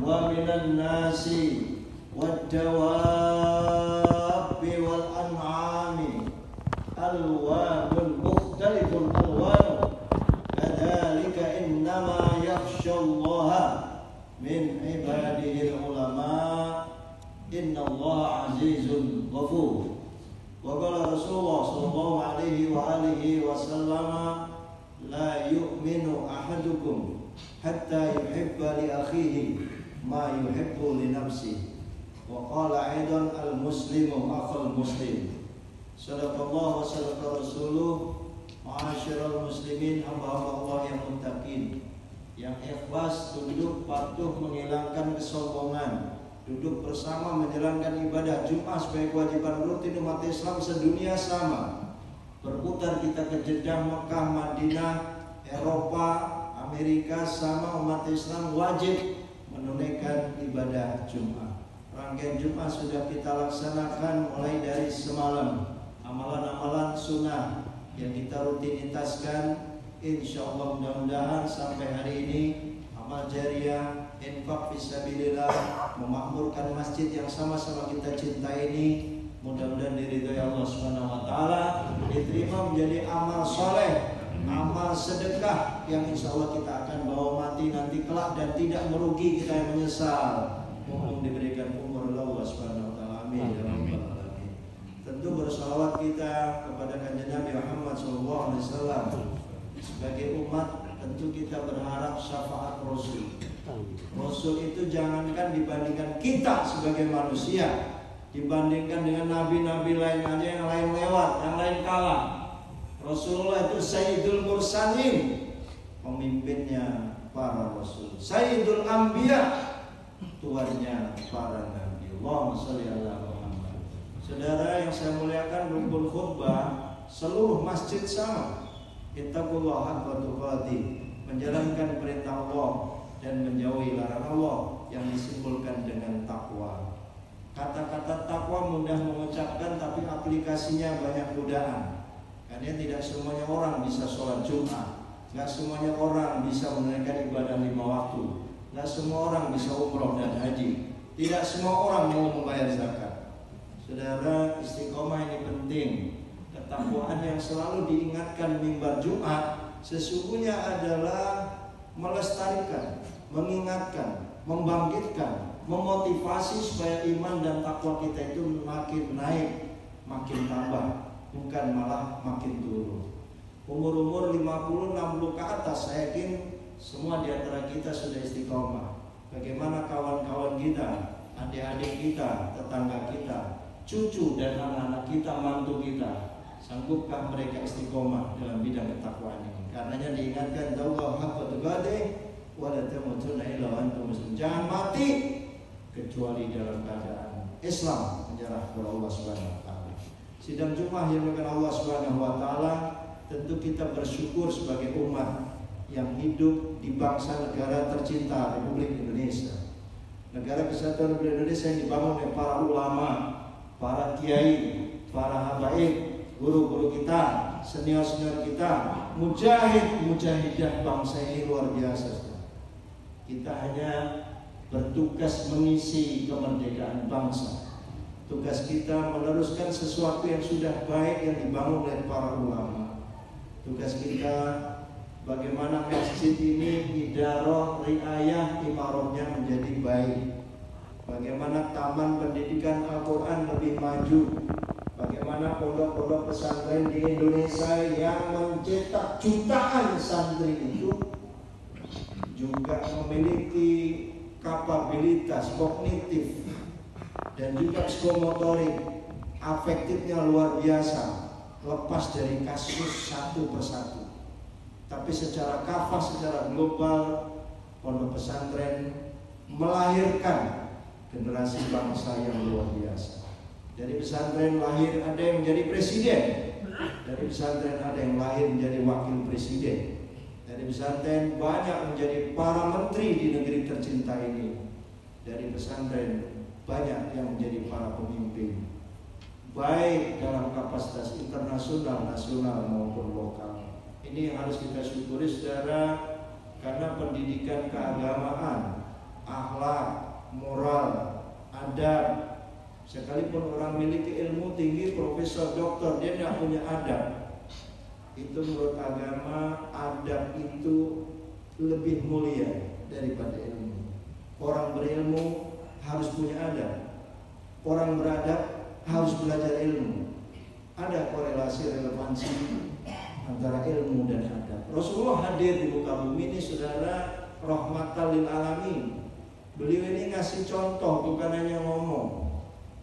ومن الناس والدواب والأنعام ألوان مختلف الألوان كذلك إنما يخشى الله من عباده العلماء إن الله عزيز غفور. وقال رسول الله صلى الله عليه وآله وسلم لا يؤمن أحدكم حتى يحب لأخيه ما يحب لنفسه. وقال أيضا المسلم أخو المسلم. صدق الله وصدق رسوله. Ma'asyiral muslimin, hamba-hamba Allah yang muttaqin, yang ikhlas, tunduk patuh menghilangkan kesombongan, duduk bersama menjalankan ibadah Jumat sebagai kewajiban rutin umat Islam sedunia sama. Berputar kita ke Jeddah, Mekah, Madinah, Eropa, Amerika, sama umat Islam wajib menunaikan ibadah Jumat. Rangkaian Jumat sudah kita laksanakan mulai dari semalam. Amalan-amalan sunnah yang kita rutinitaskan, insya Allah mudah-mudahan sampai hari ini amal jariah, infak fisabilillah, memakmurkan masjid yang sama-sama kita cintai ini, mudah-mudahan diridhai Allah Subhanahu wa taala, diterima menjadi amal soleh, amal sedekah yang insya Allah kita akan bawa mati nanti kelak dan tidak merugi kita yang menyesal. Mohon diberikan umur Allah Subhanahu wa taala. Amin ya rabbal alamin. Tentu bersalawat kita kepada kanjeng Nabi Muhammad SAW. Sebagai umat tentu kita berharap syafaat Rasul. Rasul itu jangankan dibandingkan kita sebagai manusia, dibandingkan dengan nabi-nabi lain aja yang lain lewat, yang lain kalah. Rasulullah itu Sayyidul Mursalin, pemimpinnya para Rasul. Sayyidul Anbiya, tuannya para nabi. Allahumma sholli ala Muhammad. Saudara yang saya muliakan, rumpun khutbah seluruh masjid sama. Ittaqullaha haqqa tuqatih, menjalankan perintah Allah dan menjauhi larangan Allah yang disimpulkan dengan takwa. Kata-kata takwa mudah mengucapkan tapi aplikasinya banyak godaan. Karena tidak semuanya orang bisa sholat Jumat, nggak semuanya orang bisa menunaikan ibadah 5 waktu, nggak semua orang bisa umroh dan haji, tidak semua orang mau membayar zakat. Saudara, istiqomah ini penting. Ketakwaan yang selalu diingatkan mimbar Jumat sesungguhnya adalah melestarikan, mengingatkan, membangkitkan, memotivasi supaya iman dan takwa kita itu makin naik, makin tambah, bukan malah makin turun. Umur-umur 50-60 ke atas, saya yakin semua di antara kita sudah istiqomah. Bagaimana kawan-kawan kita, adik-adik kita, tetangga kita, cucu dan anak-anak kita, mantu kita, sanggupkah mereka istiqomah dalam bidang ketakwaan ini? Karenanya diingatkan, taqullaha haqqa tuqatih wa la tamutunna illa wa antum muslimun. Jangan mati kecuali dalam keadaan Islam, menyerah kepada Allah Subhanahu wa taala. Sidang Jumat yang dimuliakan Allah Subhanahu wa taala, tentu kita bersyukur sebagai umat yang hidup di bangsa negara tercinta Republik Indonesia. Negara Kesatuan Republik Indonesia yang dibangun oleh para ulama, para kiai, para habaib, guru-guru kita, senior-senior kita, mujahid-mujahidah bangsa ini luar biasa. Kita hanya bertugas mengisi kemerdekaan bangsa. Tugas kita meneruskan sesuatu yang sudah baik yang dibangun oleh para ulama. Tugas kita bagaimana masjid ini idarah, riayah, imarahnya menjadi baik. Bagaimana taman pendidikan Al-Quran lebih maju. Bagaimana pondok-pondok pesantren di Indonesia yang mencetak jutaan santri itu juga memiliki kapabilitas kognitif dan juga psikomotorik, afektifnya luar biasa, lepas dari kasus satu persatu. Tapi secara kafah, secara global, pondok pesantren melahirkan generasi bangsa yang luar biasa. Dari pesantren lahir ada yang menjadi presiden, dari pesantren ada yang lahir menjadi wakil presiden, dari pesantren banyak menjadi para menteri di negeri tercinta ini, dari pesantren banyak yang menjadi para pemimpin, baik dalam kapasitas internasional, nasional maupun lokal. Ini yang harus kita syukuri, saudara, karena pendidikan keagamaan akhlak, moral, adab. Sekalipun orang memiliki ilmu tinggi, profesor, doktor, dia tidak punya adab. Itu menurut agama, adab itu lebih mulia daripada ilmu. Orang berilmu harus punya adab. Orang beradab harus belajar ilmu. Ada korelasi relevansi antara ilmu dan adab. Rasulullah hadir di muka bumi ini, saudara, rahmatan lil alamin. Beliau ini ngasih contoh, bukan hanya ngomong.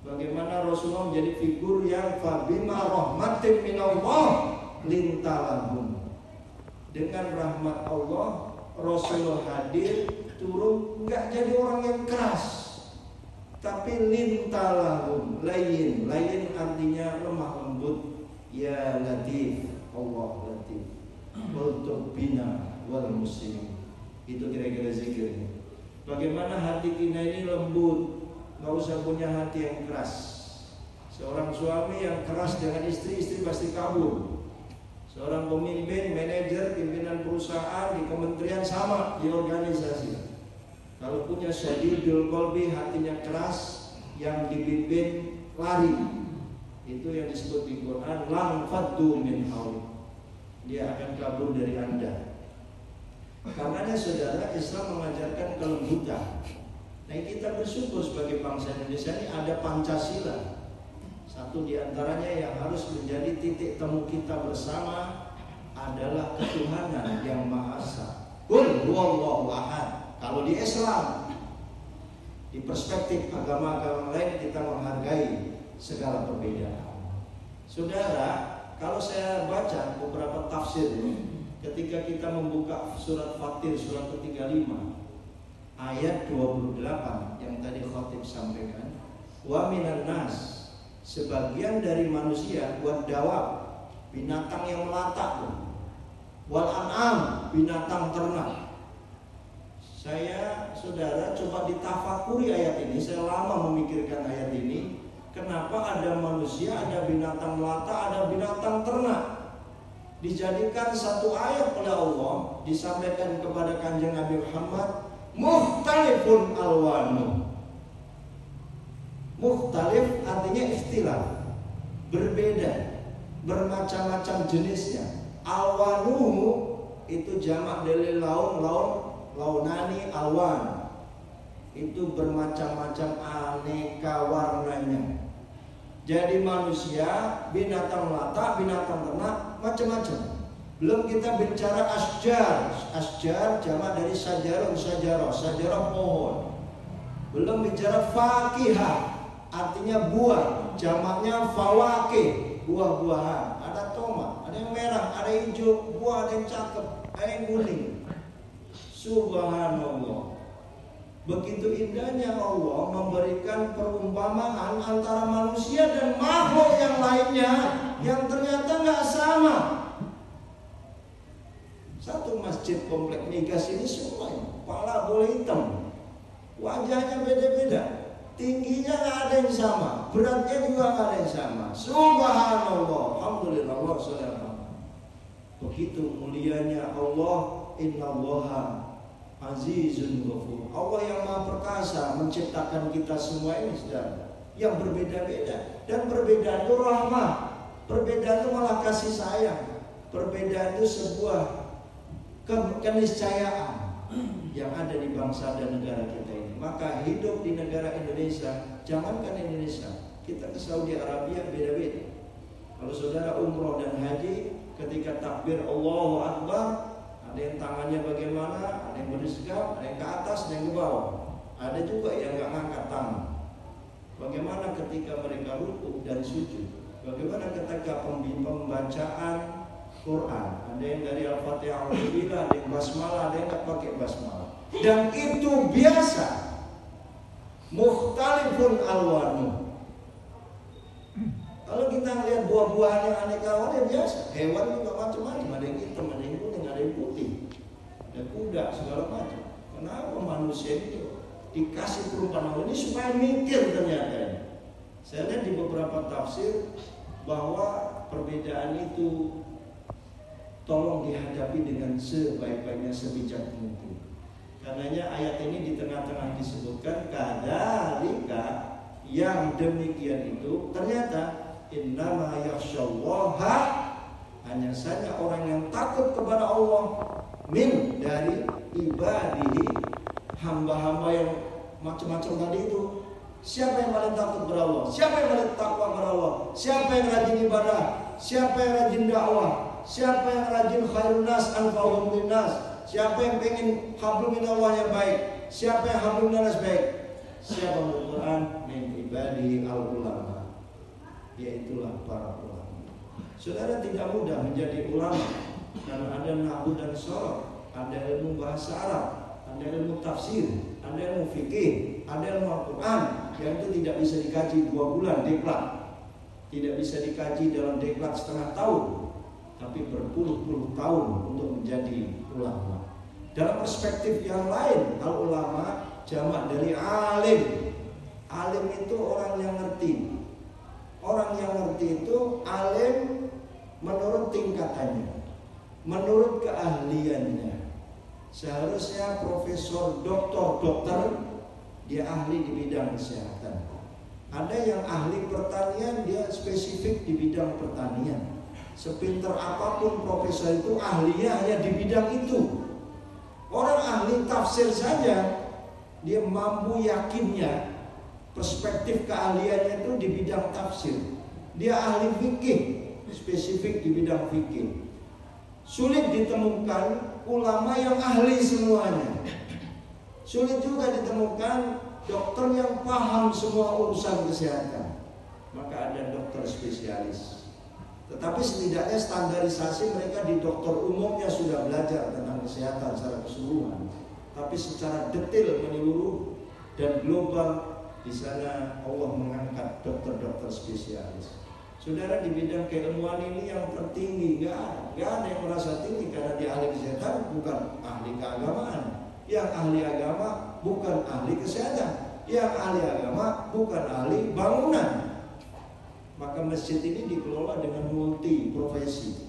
Bagaimana Rasulullah menjadi figur yang fabima rahmatin minallah lintalahum. Dengan rahmat Allah, Rasulullah hadir, turun, nggak jadi orang yang keras, tapi lintalahum, layin artinya lemah lembut. Ya latif, Allah latif, untuk bina wal muslimin. Itu kira-kira zikirnya. Bagaimana hati kita ini lembut, nggak usah punya hati yang keras. Seorang suami yang keras dengan istri pasti kabur. Seorang pemimpin, manajer, pimpinan perusahaan di kementerian sama, di organisasi. Kalau punya syadidul qalbi, hatinya keras, yang dipimpin lari. Itu yang disebut di Quran, lang faddu min hauli. Dia akan kabur dari Anda. Karenanya saudara, Islam mengajarkan kelembutan. Nah, kita bersyukur sebagai bangsa Indonesia ini ada Pancasila. Satu di antaranya yang harus menjadi titik temu kita bersama adalah ketuhanan yang Maha Esa. Qul huwallahu ahad. Kalau di Islam, di perspektif agama-agama lain, kita menghargai segala perbedaan. Saudara, kalau saya baca beberapa tafsir ini, ketika kita membuka surat Fatir, surat ke-35 ayat 28 yang tadi khatib sampaikan, wa minan nas, sebagian dari manusia, wad dawab, binatang yang melata, wal an'am, binatang ternak. Saya, saudara, coba ditafakuri ayat ini. Saya lama memikirkan ayat ini. Kenapa ada manusia, ada binatang melata, ada binatang ternak? Dijadikan satu ayat oleh Allah, disampaikan kepada Kanjeng Nabi Muhammad, mukhtalifun alwanu. Mukhtalif artinya ikhtilaf, berbeda, bermacam-macam jenisnya. Alwanuhu itu jamak dari launani alwan. Itu bermacam-macam, aneka warnanya. Jadi manusia, binatang melata, binatang ternak, macam-macam. Belum kita bicara asjar. Asjar jamak dari sajarah pohon. Belum bicara fakihah, artinya buah, jamaknya fawakih, buah-buahan. Ada tomat, ada yang merah, ada yang hijau, buah ada yang cakep, ada yang kuning. Subhanallah. Begitu indahnya Allah memberikan perumpamaan antara manusia dan makhluk yang lainnya yang ternyata nggak sama. Satu masjid komplek Migas ini semuanya kepala bola hitam, wajahnya beda-beda, tingginya nggak ada yang sama, beratnya juga nggak ada yang sama. Subhanallah, alhamdulillah, Allah. Begitu mulianya Allah, innallaha azizun ghafur. Allah yang Maha Perkasa menciptakan kita semua ini, saudara, yang berbeda-beda. Dan perbedaan itu rahmat, perbedaan itu malah kasih sayang, perbedaan itu sebuah keniscayaan yang ada di bangsa dan negara kita ini. Maka hidup di negara Indonesia, jangankan Indonesia, kita ke Saudi Arabia beda-beda. Kalau saudara umroh dan haji, ketika takbir Allahu Akbar, ada yang tangannya bagaimana, ada yang berisgap, ada yang ke atas, ada yang ke bawah. Ada juga yang nggak ngangkat tangan. Bagaimana ketika mereka rukuk dan sujud? Bagaimana ketika pembacaan Quran? Ada yang dari Al-Fatihah, Alhamdulillah, ada yang basmalah, ada yang nggak pakai basmalah. Dan itu biasa. Mukhtalifun alwanu. Kalau kita lihat buah-buahan yang aneka warna biasa. Hewan juga macam-macam, ada yang hitam, ada yang kuning, ada yang putih, ada kuda, segala macam. Kenapa manusia itu dikasih perumpamaan ini supaya mikir ternyata? Saya lihat di beberapa tafsir bahwa perbedaan itu tolong dihadapi dengan sebaik-baiknya, sebijak mungkin. Karena Karenanya ayat ini di tengah-tengah disebutkan kadzalika, yang demikian itu ternyata innama yakhsyallaha, hanya saja orang yang takut kepada Allah, min dari ibadihi, hamba-hamba yang macam-macam tadi itu. Siapa yang paling takut kepada Allah? Siapa yang paling takwa kepada Allah? Siapa yang rajin ibadah? Siapa yang rajin dakwah? Siapa yang rajin khairun nas anfa'uhum linnas? Siapa yang pengen hablum minallah yang baik? Siapa yang hablum minallah baik? Siapa menurut Quran? Min ibadihi al-ulama, yaitulah para ulama. Saudara, tidak mudah menjadi ulama karena ada nahwu dan sharaf, ada ilmu bahasa Arab, ada ilmu tafsir, ada ilmu fikih, ada ilmu Al-Quran, yang itu tidak bisa dikaji 2 bulan deklat, tidak bisa dikaji dalam deklat setengah tahun, tapi berpuluh-puluh tahun untuk menjadi ulama. Dalam perspektif yang lain, al-ulama jamak dari alim. Alim itu orang yang ngerti. Orang yang ngerti itu alim menurut tingkatannya, menurut keahliannya. Seharusnya profesor, dokter, dia ahli di bidang kesehatan. Ada yang ahli pertanian, dia spesifik di bidang pertanian. Sepinter apapun profesor itu, ahlinya hanya di bidang itu. Orang ahli tafsir saja, dia mampu yakinnya perspektif keahliannya itu di bidang tafsir. Dia ahli fikih, spesifik di bidang fikih. Sulit ditemukan ulama yang ahli semuanya. Sulit juga ditemukan dokter yang paham semua urusan kesehatan. Maka ada dokter spesialis. Tetapi setidaknya standarisasi mereka di dokter umumnya sudah belajar tentang kesehatan secara keseluruhan. Tapi secara detail menyeluruh dan global, di sana Allah mengangkat dokter-dokter spesialis. Saudara, di bidang keilmuan ini yang tertinggi nggak ada yang merasa tinggi karena dia ahli kesehatan, bukan ahli keagamaan. Yang ahli agama bukan ahli kesehatan. Yang ahli agama bukan ahli bangunan. Maka masjid ini dikelola dengan multi profesi.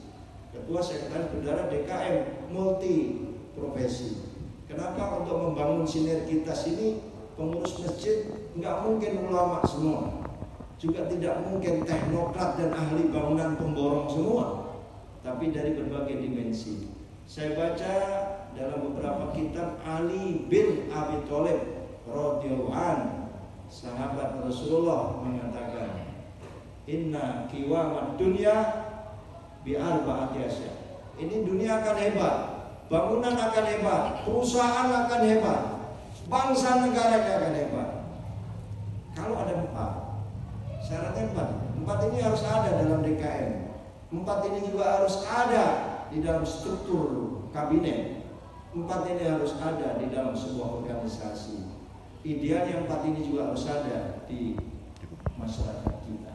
Ketua Sekretaris Bendahara DKM multi profesi. Kenapa? Untuk membangun sinergitas ini, pengurus masjid nggak mungkin ulama semua, juga tidak mungkin teknokrat dan ahli bangunan pemborong semua, tapi dari berbagai dimensi. Saya baca dalam beberapa kitab, Ali bin Abi Thalib radhiyallahu anhu, sahabat Rasulullah, mengatakan, inna qiwamad dunya bi arba'ati asya. Ini dunia akan hebat, bangunan akan hebat, perusahaan akan hebat, bangsa negara akan hebat. Kalau ada 4 syaratnya, 4 ini harus ada dalam DKM. 4 ini juga harus ada di dalam struktur kabinet. 4 ini harus ada di dalam sebuah organisasi. Ideal yang 4 ini juga harus ada di masyarakat kita.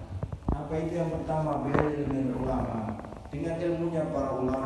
Apa itu yang pertama? Berilmu ulama, dengan ilmunya para ulama.